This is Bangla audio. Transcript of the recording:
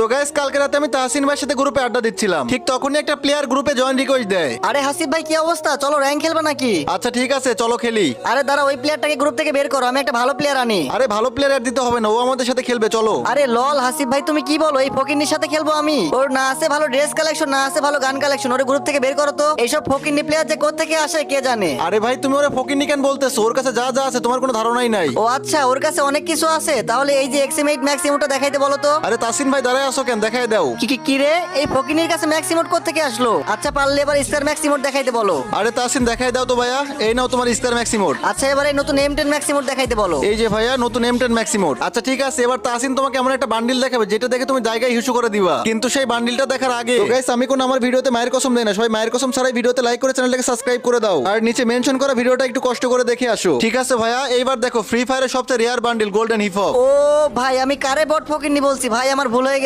তো গাইস কালকে রাতে আমি তাহসিন ভাইয়ের সাথে গ্রুপে আড্ডা দিচ্ছিলাম, ঠিক তখনই একটা প্লেয়ার গ্রুপে জয়েন রিকোয়েস্ট দেয়। আরে হাসিব ভাই কি অবস্থা, চলো র্যাঙ্ক খেলবে নাকি? আচ্ছা ঠিক আছে চলো খেলি। আরে দাঁড়া, ওই প্লেয়ারটাকে গ্রুপ থেকে বের করো, আমি একটা ভালো প্লেয়ার আনি। আরে ভালো প্লেয়ার অ্যাড দিতে হবে না, ও আমাদের সাথে খেলবে, চলো। আরে লল হাসিব ভাই তুমি কি বলো, এই ফকিন্নির সাথে খেলবো আমি? ওর না আছে ভালো ড্রেস কালেকশন, না আছে ভালো গান কালেকশন, ওর গ্রুপ থেকে বের করো তো। এইসব ফকিন্নি প্লেয়ার যে কোথা থেকে আসে কে জানে। আরে ভাই তুমি ওরে ফকিন্নি কেন বলতেছো? ওর কাছে যা যা আছে তোমার কোনো ধারণাই নাই। ও আচ্ছা, ওর কাছে অনেক কিছু আছে। তাহলে এই যে এক্সিমেট ম্যাক্সিমোটা দেখাইতে বলো তো। আরে তাসিন ভাই দাঁড়ায় আসো কেন, দেখাই দাও। কি রে, এই ফকিনির কাছে ম্যাক্সিমোট কোথা থেকে আসলো? আচ্ছা পারলে এবার স্টার ম্যাক্সিমোট দেখাইতে বলো। আরে তাসিন দেখাই দাও তো ভাইয়া, এই নাও তোমার স্টার ম্যাক্সিমোড। আচ্ছা এবার এই নতুন M10 ম্যাক্সিমোট দেখাইতে বলো। এই যে ভাইয়া নতুন M10 ম্যাক্সিমোড। আচ্ছা ঠিক আছে, এবার তাসিন তোমাকে এমন একটা বান্ডিল দেখাবে যেটা দেখে তুমি জায়গায় হিসু করে দিবা, কিন্তু সেই বান্ডিলটা দেখার আগে গাইস আমি কোন আমার ভিডিওতে মায়ের কসম দেই না, সবাই মায়ের কসম ছাড়াই ভিডিওতে লাইক করে চ্যানেলটাকে সাবস্ক্রাইব করে দাও, আর নিচে মেনশন করা ভিডিওটা একটু কষ্ট করে দেখে আসো। ঠিক আছে ভাইয়া, এইবার দেখো ফ্রি ফায়ারের সবচেয়ে rare bundle golden hip hop. ও ভাই, আমি কারে বট ফকিনি বলছি ভাই, আমার ভুল হয়ে গেছে।